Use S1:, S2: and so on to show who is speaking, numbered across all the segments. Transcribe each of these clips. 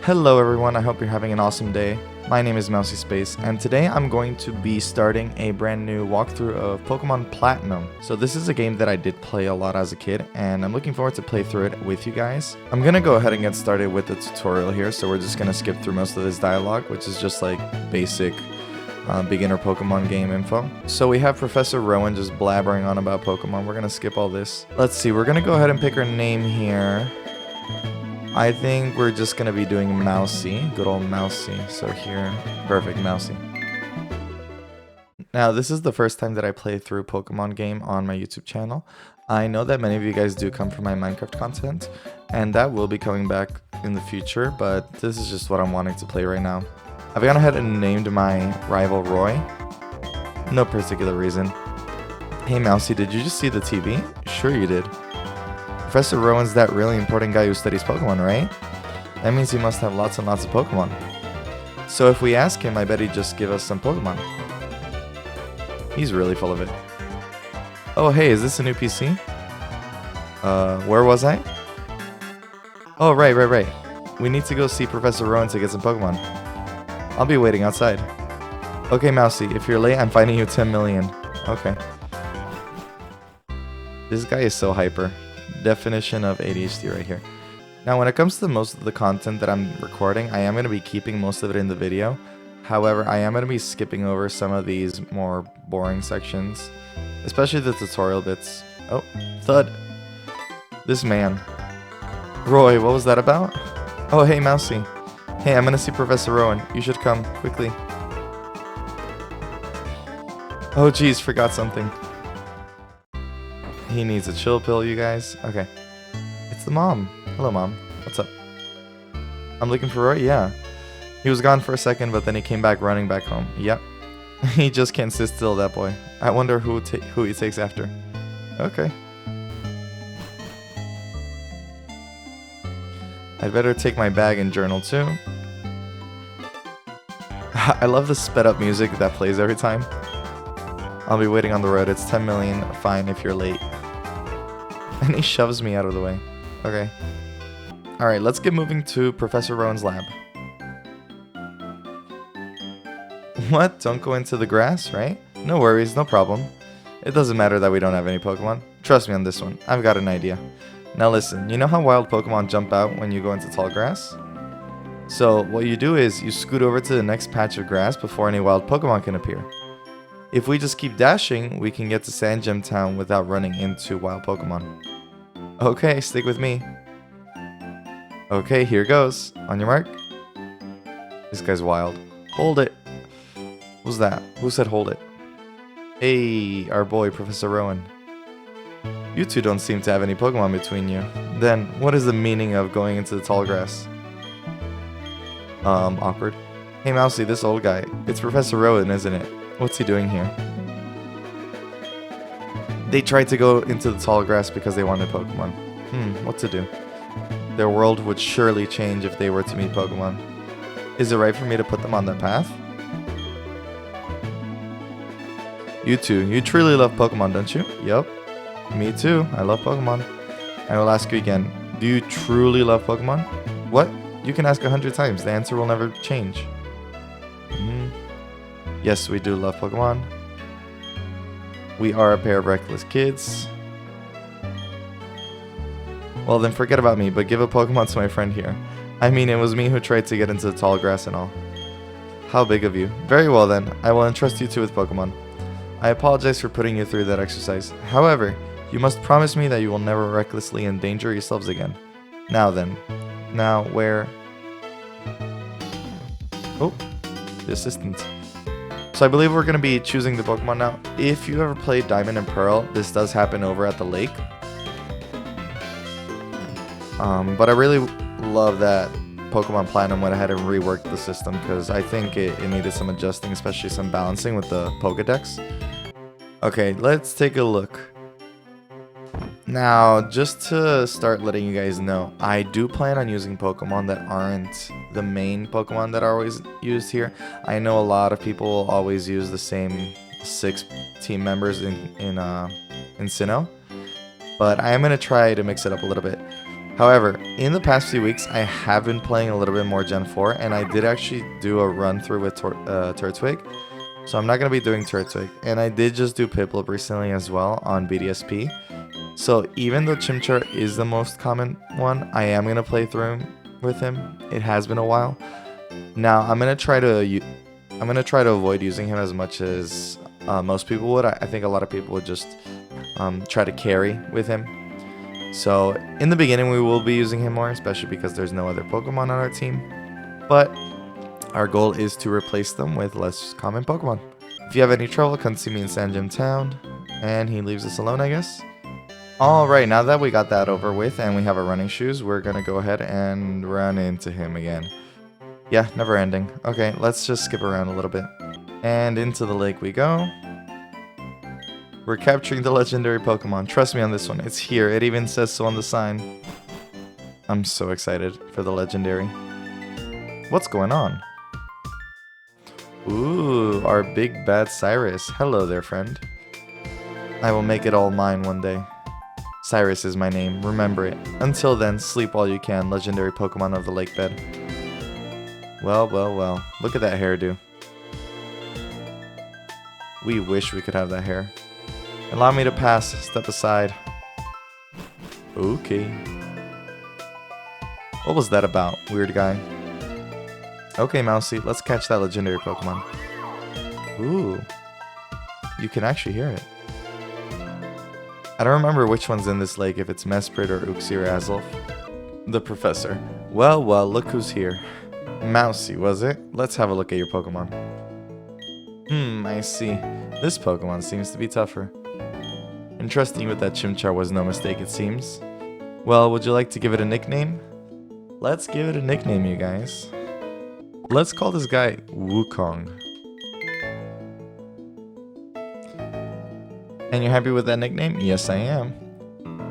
S1: Hello everyone, I hope you're having an awesome day. My name is Mousy Space, and today I'm going to be starting a brand new walkthrough of Pokemon Platinum. So this is a game that I did play a lot as a kid, and I'm looking forward to play through it with you guys. I'm gonna go ahead and get started with the tutorial here, so we're just gonna skip through most of this dialogue, which is just like basic beginner Pokemon game info. So we have Professor Rowan just blabbering on about Pokemon. We're gonna skip all this. Let's see, we're gonna go ahead and pick our name here. I think we're just gonna be doing Mousy, good old Mousy. So here, perfect, Mousy. Now, this is the first time that I play through Pokemon game on my YouTube channel. I know that many of you guys do come from my Minecraft content, and that will be coming back in the future, but this is just what I'm wanting to play right now. I've gone ahead and named my rival Roy. No particular reason. Hey Mousy, did you just see the TV? Sure you did. Professor Rowan's that really important guy who studies Pokemon, right? That means he must have lots and lots of Pokemon. So if we ask him, I bet he'd just give us some Pokemon. He's really full of it. Oh hey, is this a new PC? Where was I? Oh right. We need to go see Professor Rowan to get some Pokemon. I'll be waiting outside. Okay Mousy, if you're late, I'm fining you 10 million. Okay. This guy is so hyper. Definition of ADHD right here. Now when it comes to most of the content that I'm recording, I am going to be keeping most of it in the video. However, I am going to be skipping over some of these more boring sections, especially the tutorial bits. Oh, thud. This man. Roy, what was that about? Oh, hey Mousy. Hey, I'm going to see Professor Rowan. You should come, quickly. Oh geez, forgot something. He needs a chill pill, you guys. Okay. It's the mom. Hello, Mom. What's up? I'm looking for Roy? Yeah. He was gone for a second, but then he came back running back home. Yep. He just can't sit still, that boy. I wonder who he takes after. Okay. I'd better take my bag and journal, too. I love the sped up music that plays every time. I'll be waiting on the road. It's 10 million. Fine if you're late. And he shoves me out of the way. Okay. Alright, let's get moving to Professor Rowan's lab. What? Don't go into the grass, right? No worries, no problem. It doesn't matter that we don't have any Pokemon. Trust me on this one. I've got an idea. Now listen, you know how wild Pokemon jump out when you go into tall grass? So what you do is you scoot over to the next patch of grass before any wild Pokemon can appear. If we just keep dashing, we can get to Sand Gem Town without running into wild Pokemon. Okay, stick with me. Okay, here goes. On your mark. This guy's wild. Hold it. Who's that? Who said hold it? Hey, our boy, Professor Rowan. You two don't seem to have any Pokemon between you. Then, what is the meaning of going into the tall grass? Awkward. Hey Mousy, this old guy. It's Professor Rowan, isn't it? What's he doing here? They tried to go into the tall grass because they wanted Pokemon. What to do? Their world would surely change if they were to meet Pokemon. Is it right for me to put them on that path? You two, you truly love Pokemon, don't you? Yup. Me too. I love Pokemon. I will ask you again. Do you truly love Pokemon? What? You can ask 100 times. The answer will never change. Yes, we do love Pokemon. We are a pair of reckless kids. Well, then forget about me, but give a Pokemon to my friend here. I mean, it was me who tried to get into the tall grass and all. How big of you. Very well then, I will entrust you two with Pokemon. I apologize for putting you through that exercise. However, you must promise me that you will never recklessly endanger yourselves again. Now then. Now, where... Oh, the assistant. So I believe we're going to be choosing the Pokemon now. If you ever played Diamond and Pearl, this does happen over at the lake. But I really love that Pokemon Platinum went ahead and reworked the system because I think it needed some adjusting, especially some balancing with the Pokedex. Okay, let's take a look. Now, just to start letting you guys know, I do plan on using Pokemon that aren't the main Pokemon that are always used here. I know a lot of people always use the same 6 team members in sinnoh, but I am going to try to mix it up a little bit. However, in the past few weeks, I have been playing a little bit more Gen 4, and I did actually do a run through with Turtwig. So I'm not going to be doing Turtwig. And I did just do Piplup recently as well on BDSP. So even though Chimchar is the most common one, I am going to play through with him. It has been a while. Now I'm going to try to avoid using him as much as most people would. I think a lot of people would just try to carry with him. So in the beginning we will be using him more, especially because there's no other Pokemon on our team. But our goal is to replace them with less common Pokemon. If you have any trouble, come see me in San Jim Town. And he leaves us alone, I guess. Alright, now that we got that over with and we have our running shoes, we're gonna go ahead and run into him again. Yeah, never ending. Okay, let's just skip around a little bit. And into the lake we go. We're capturing the legendary Pokemon. Trust me on this one. It's here. It even says so on the sign. I'm so excited for the legendary. What's going on? Ooh, our big bad Cyrus. Hello there, friend. I will make it all mine one day. Cyrus is my name. Remember it. Until then, sleep all you can, legendary Pokemon of the lake bed. Well, well, well. Look at that hairdo. We wish we could have that hair. Allow me to pass. Step aside. Okay. What was that about, weird guy? Okay, Mousy, let's catch that legendary Pokemon. Ooh. You can actually hear it. I don't remember which one's in this lake, if it's Mesprit or Uxie or Azelf. The professor. Well, well, look who's here. Mousy, was it? Let's have a look at your Pokemon. I see. This Pokemon seems to be tougher. Entrusting with that Chimchar was no mistake, it seems. Well, would you like to give it a nickname? Let's give it a nickname, you guys. Let's call this guy Wukong. And you're happy with that nickname? Yes, I am.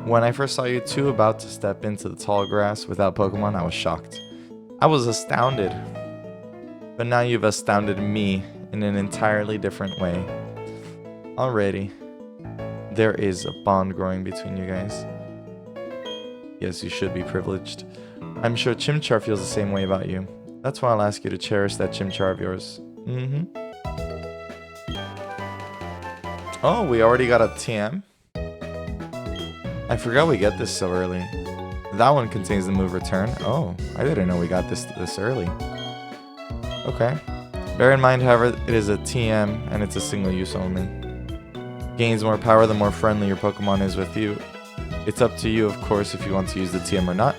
S1: When I first saw you two about to step into the tall grass without Pokemon, I was shocked. I was astounded. But now you've astounded me in an entirely different way. Alrighty. There is a bond growing between you guys. Yes, you should be privileged. I'm sure Chimchar feels the same way about you. That's why I'll ask you to cherish that Chimchar of yours. Oh, we already got a TM? I forgot we get this so early. That one contains the move Return. Oh, I didn't know we got this early. Okay. Bear in mind, however, it is a TM and it's a single use only. Gains more power the more friendly your Pokemon is with you. It's up to you, of course, if you want to use the TM or not.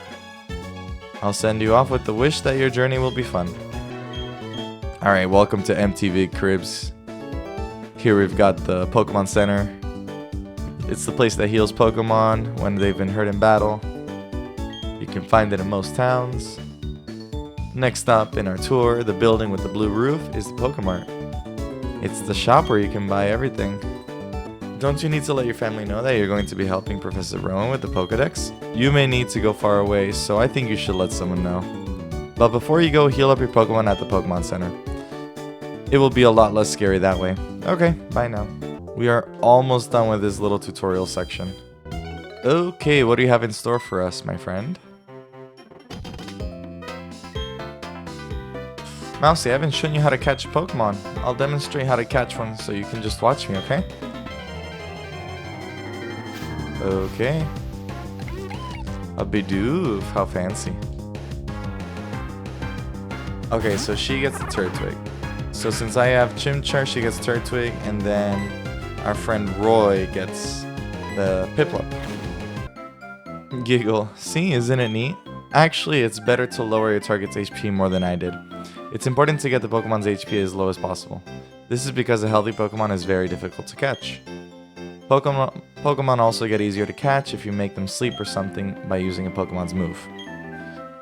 S1: I'll send you off with the wish that your journey will be fun. Alright, welcome to MTV Cribs. Here we've got the Pokemon Center. It's the place that heals Pokemon when they've been hurt in battle. You can find it in most towns. Next stop in our tour, the building with the blue roof, is the Pokemart. It's the shop where you can buy everything. Don't you need to let your family know that you're going to be helping Professor Rowan with the Pokedex? You may need to go far away, so I think you should let someone know. But before you go, heal up your Pokemon at the Pokemon Center. It will be a lot less scary that way. Okay, bye now. We are almost done with this little tutorial section. Okay, what do you have in store for us, my friend? Mousy, I haven't shown you how to catch Pokemon. I'll demonstrate how to catch one so you can just watch me, okay? Okay. A Bidoof, how fancy. Okay, so she gets the Turtwig. So since I have Chimchar, she gets Turtwig, and then our friend Roy gets the Piplup. Giggle. See, isn't it neat? Actually, it's better to lower your target's HP more than I did. It's important to get the Pokemon's HP as low as possible. This is because a healthy Pokemon is very difficult to catch. Pokemon also get easier to catch if you make them sleep or something by using a Pokemon's move.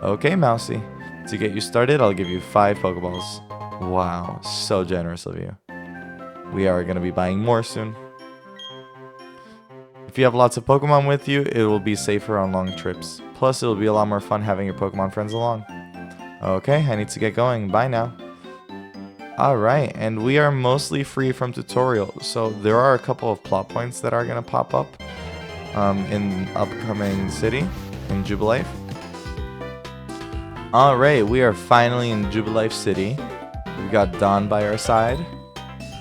S1: Okay, Mousy. To get you started, I'll give you 5 Pokeballs. Wow, so generous of you. We are going to be buying more soon. If you have lots of Pokemon with you, it will be safer on long trips. Plus, it will be a lot more fun having your Pokemon friends along. Okay, I need to get going. Bye now. Alright, and we are mostly free from tutorial, so there are a couple of plot points that are going to pop up in upcoming city, in Jubilife. Alright, we are finally in Jubilife City. We've got Dawn by our side.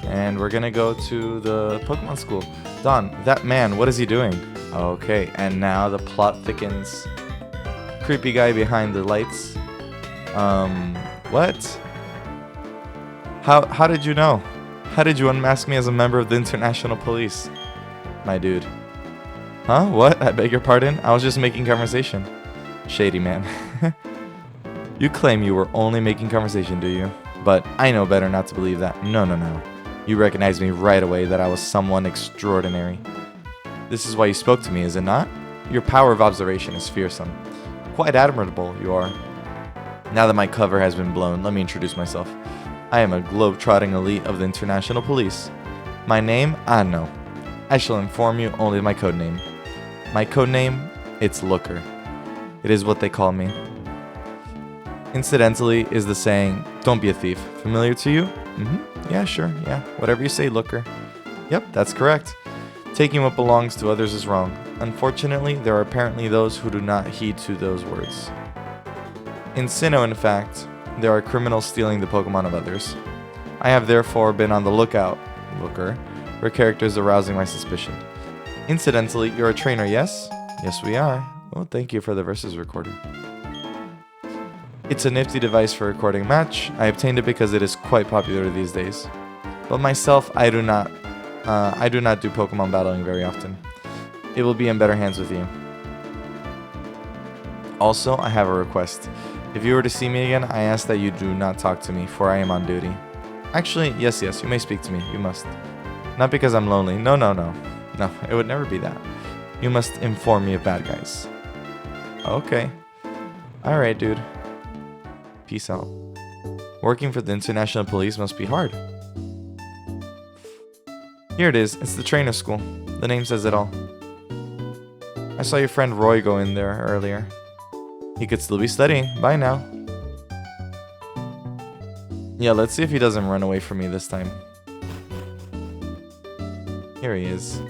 S1: And we're gonna go to the Pokemon school. Dawn, that man, what is he doing? Okay, and now the plot thickens. Creepy guy behind the lights. What? How did you know? How did you unmask me as a member of the International Police? My dude. Huh? What? I beg your pardon? I was just making conversation. Shady man. You claim you were only making conversation, do you? But I know better not to believe that. No. You recognized me right away that I was someone extraordinary. This is why you spoke to me, is it not? Your power of observation is fearsome. Quite admirable, you are. Now that my cover has been blown, let me introduce myself. I am a globe-trotting elite of the International Police. My name? No. I shall inform you only my code name. My code name? It's Looker. It is what they call me. Incidentally, is the saying, don't be a thief, familiar to you? Yeah, sure, yeah. Whatever you say, Looker. Yep, that's correct. Taking what belongs to others is wrong. Unfortunately, there are apparently those who do not heed to those words. In Sinnoh, in fact, there are criminals stealing the Pokemon of others. I have therefore been on the lookout, Looker, for characters arousing my suspicion. Incidentally, you're a trainer, yes? Yes, we are. Oh, thank you for the versus recorder. It's a nifty device for recording a match. I obtained it because it is quite popular these days. But myself, I do not do Pokemon battling very often. It will be in better hands with you. Also, I have a request. If you were to see me again, I ask that you do not talk to me, for I am on duty. Actually, yes, you may speak to me. You must. Not because I'm lonely. No. No, it would never be that. You must inform me of bad guys. Okay. Alright, dude. Peace out. Working for the International Police must be hard. Here it is. It's the trainer school. The name says it all. I saw your friend Roy go in there earlier. He could still be studying. Bye now. Yeah, let's see if he doesn't run away from me this time. Here he is.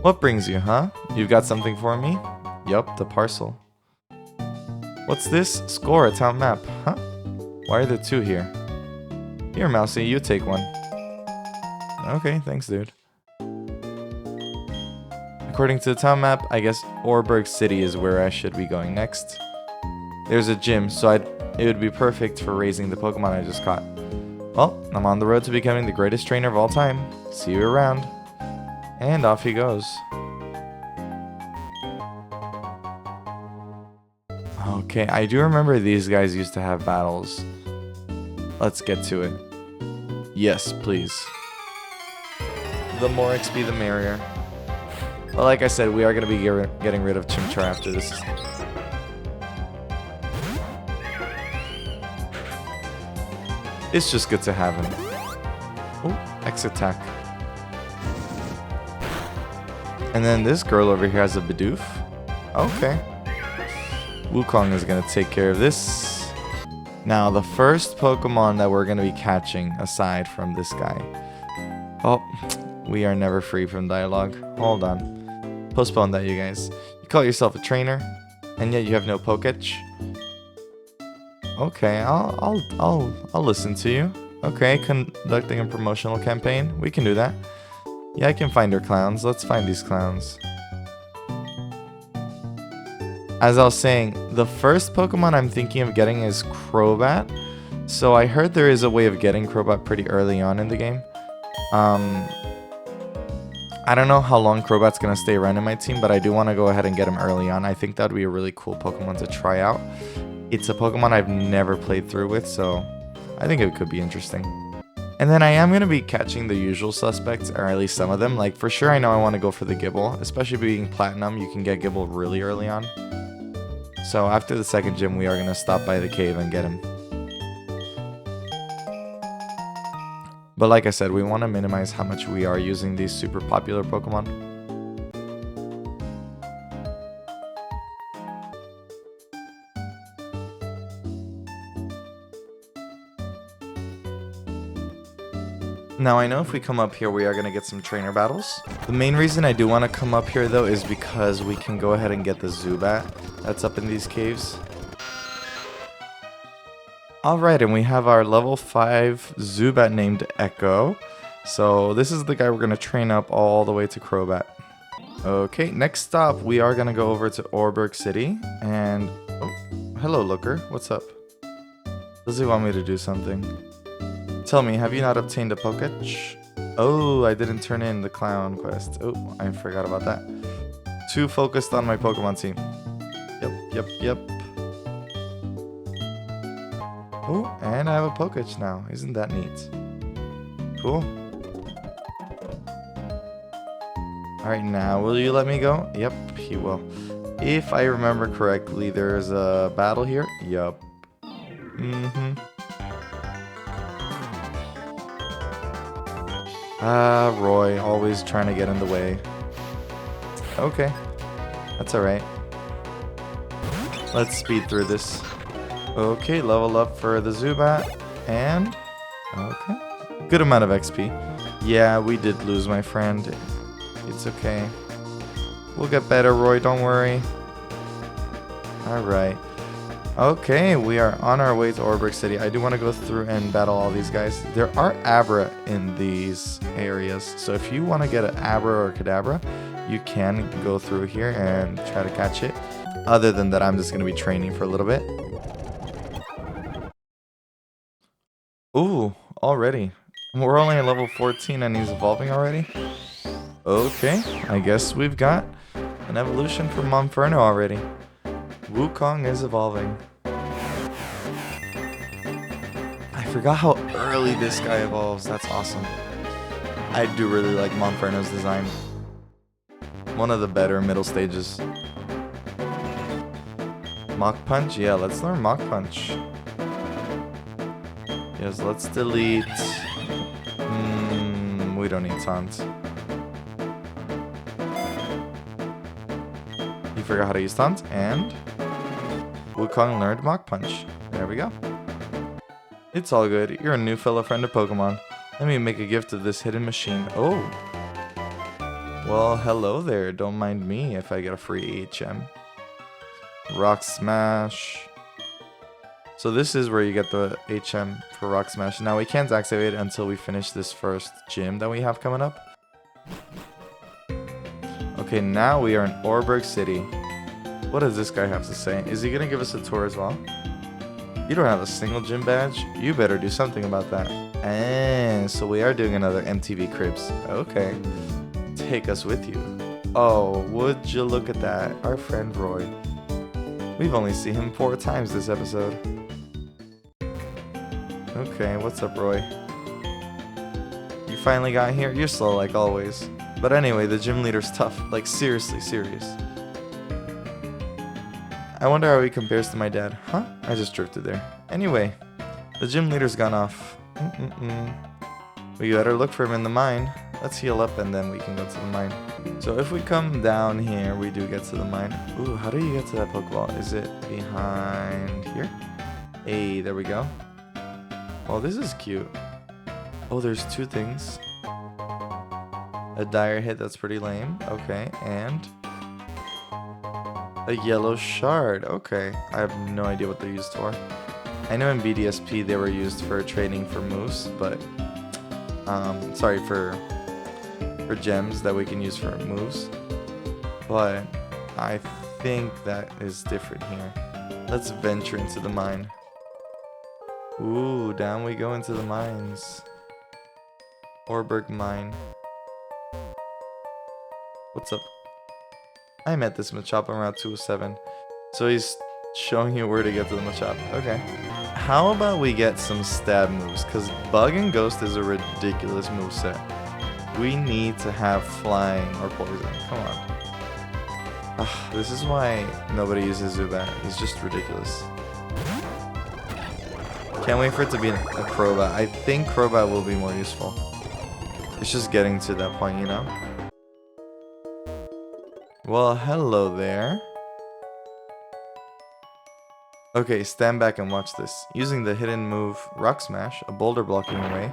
S1: What brings you, huh? You've got something for me? Yup, the parcel. What's this? Score, a town map. Huh? Why are there two here? Here, Mousy, you take one. Okay, thanks, dude. According to the town map, I guess Orberg City is where I should be going next. There's a gym, so it would be perfect for raising the Pokemon I just caught. Well, I'm on the road to becoming the greatest trainer of all time. See you around. And off he goes. Okay, I do remember these guys used to have battles. Let's get to it. Yes, please. The more XP, the merrier. But like I said, we are going to be getting rid of Chimchar after this. It's just good to have him. Oh, X attack. And then this girl over here has a Bidoof. Okay. Wukong is going to take care of this. Now, the first Pokemon that we're going to be catching, aside from this guy. Oh, we are never free from dialogue. Hold on. Postpone that, you guys. You call yourself a trainer, and yet you have no Poketch. Okay, I'll listen to you. Okay, conducting a promotional campaign. We can do that. Yeah, I can find our clowns. Let's find these clowns. As I was saying, the first Pokemon I'm thinking of getting is Crobat. So I heard there is a way of getting Crobat pretty early on in the game. I don't know how long Crobat's going to stay around in my team, but I do want to go ahead and get him early on. I think that would be a really cool Pokemon to try out. It's a Pokemon I've never played through with, so I think it could be interesting. And then I am going to be catching the usual suspects, or at least some of them. Like, for sure I know I want to go for the Gible. Especially being Platinum, you can get Gible really early on. So after the second gym, we are going to stop by the cave and get him. But like I said, we want to minimize how much we are using these super popular Pokemon. Now I know if we come up here we are going to get some trainer battles. The main reason I do want to come up here though is because we can go ahead and get the Zubat that's up in these caves. Alright, and we have our level 5 Zubat named Echo. So this is the guy we're going to train up all the way to Crobat. Okay, next stop, we are going to go over to Orberg City. And, oh, hello Looker, what's up? Does he want me to do something? Tell me, have you not obtained a Poketch? Oh, I didn't turn in the clown quest. Oh, I forgot about that. Too focused on my Pokemon team. Yep. Oh, and I have a Poketch now. Isn't that neat? Cool. Alright, now will you let me go? Yep, he will. If I remember correctly, there's a battle here. Yup. Roy, always trying to get in the way. Okay, that's alright. Let's speed through this. Okay, level up for the Zubat. And, okay. Good amount of XP. Yeah, we did lose, my friend. It's okay. We'll get better, Roy, don't worry. Alright. Okay, we are on our way to Orberg City. I do want to go through and battle all these guys. There are Abra in these areas, so if you want to get an Abra or Kadabra, you can go through here and try to catch it. Other than that, I'm just going to be training for a little bit. Ooh, already. We're only at level 14 and he's evolving already? Okay, I guess we've got an evolution from Monferno already. Wukong is evolving. I forgot how early this guy evolves. That's awesome. I do really like Monferno's design. One of the better middle stages. Mach Punch? Yeah, let's learn Mach Punch. Yes, let's delete. We don't need Taunt. You forgot how to use Taunt, and Wukong learned Mach Punch. There we go. It's all good. You're a new fellow friend of Pokemon. Let me make a gift of this hidden machine. Oh. Well, hello there. Don't mind me if I get a free HM. Rock Smash. So this is where you get the HM for Rock Smash. Now we can't activate it until we finish this first gym that we have coming up. Okay, now we are in Orberg City. What does this guy have to say? Is he gonna give us a tour as well? You don't have a single gym badge? You better do something about that. And so we are doing another MTV Cribs. Okay. Take us with you. Oh, would you look at that? Our friend Roy. We've only seen him 4 times this episode. Okay, what's up, Roy? You finally got here? You're slow like always. But anyway, the gym leader's tough. Like, seriously serious. I wonder how he compares to my dad. Huh? I just drifted there. Anyway, the gym leader's gone off. We better look for him in the mine. Let's heal up and then we can go to the mine. So if we come down here, we do get to the mine. Ooh, how do you get to that Pokeball? Is it behind here? Hey, there we go. Oh, this is cute. Oh, there's 2 things. A dire hit, that's pretty lame. Okay, and a yellow shard. Okay, I have no idea what they're used for. I know in BDSP they were used for trading for moves, but sorry, for gems that we can use for moves. But I think that is different here. Let's venture into the mine. Ooh, down we go into the mines. Orberg Mine. What's up? I met this Machop on Route 207. So he's showing you where to get to the Machop. Okay. How about we get some stab moves? Because Bug and Ghost is a ridiculous moveset. We need to have Flying or Poison. Come on. Ugh, this is why nobody uses Zubat. He's just ridiculous. Can't wait for it to be a Crobat. I think Crobat will be more useful. It's just getting to that point, you know? Well, hello there. Okay, stand back and watch this. Using the hidden move Rock Smash, a boulder blocking away.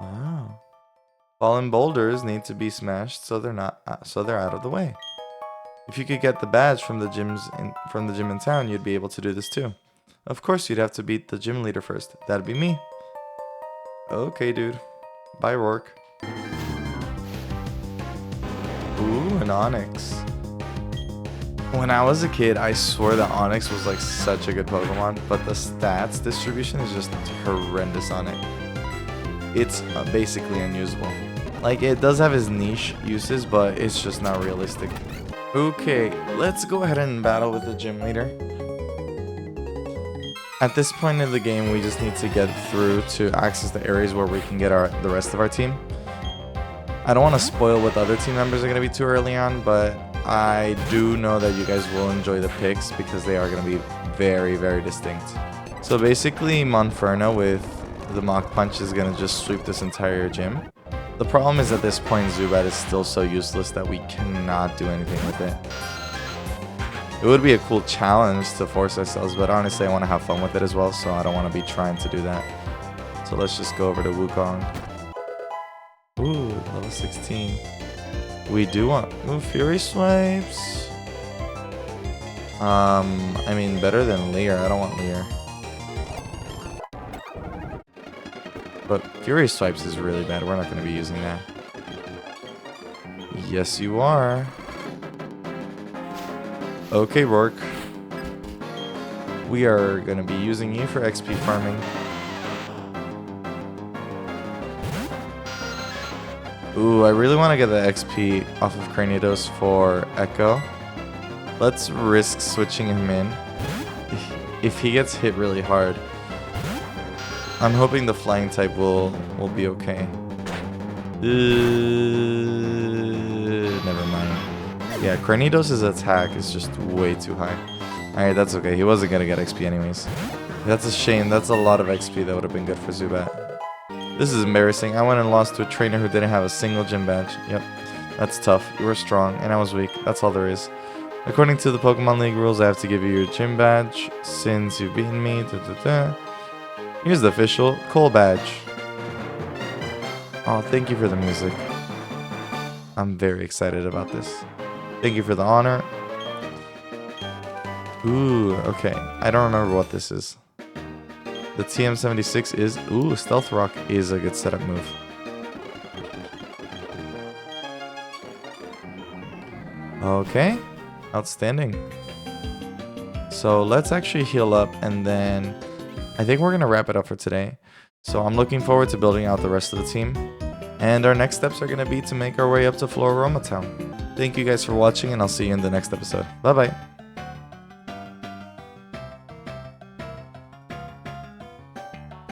S1: Wow. Fallen boulders need to be smashed so they're out of the way. If you could get the badge from the gym in town, you'd be able to do this too. Of course you'd have to beat the gym leader first. That'd be me. Okay, dude. Bye, Rourke. Ooh, an Onyx. When I was a kid, I swore that Onyx was like such a good Pokemon, but the stats distribution is just horrendous on it. It's basically unusable. Like, it does have its niche uses, but it's just not realistic. Okay, let's go ahead and battle with the gym leader. At this point in the game, we just need to get through to access the areas where we can get the rest of our team. I don't want to spoil what the other team members are going to be too early on, but I do know that you guys will enjoy the picks because they are going to be very, very distinct. So basically, Monferno with the Mach Punch is going to just sweep this entire gym. The problem is at this point, Zubat is still so useless that we cannot do anything with it. It would be a cool challenge to force ourselves, but honestly, I want to have fun with it as well, so I don't want to be trying to do that. So let's just go over to Wukong. Ooh, level 16. We do want... Ooh, Fury Swipes. I mean, better than Leer. I don't want Leer. But Fury Swipes is really bad. We're not going to be using that. Yes, you are. Okay, Rourke. We are going to be using you for XP farming. Ooh, I really want to get the XP off of Cranidos for Echo. Let's risk switching him in. If he gets hit really hard, I'm hoping the flying type will be okay. Never mind. Yeah, Cranidos' attack is just way too high. Alright, that's okay. He wasn't gonna get XP anyways. That's a shame. That's a lot of XP that would have been good for Zubat. This is embarrassing. I went and lost to a trainer who didn't have a single gym badge. Yep. That's tough. You were strong, and I was weak. That's all there is. According to the Pokemon League rules, I have to give you your gym badge since you've beaten me. Here's the official Cole badge. Oh, thank you for the music. I'm very excited about this. Thank you for the honor. Ooh, okay. I don't remember what this is. The TM76 is... Ooh, Stealth Rock is a good setup move. Okay. Outstanding. So let's actually heal up and then... I think we're going to wrap it up for today. So I'm looking forward to building out the rest of the team. And our next steps are going to be to make our way up to Floroma Town. Thank you guys for watching, and I'll see you in the next episode. Bye-bye.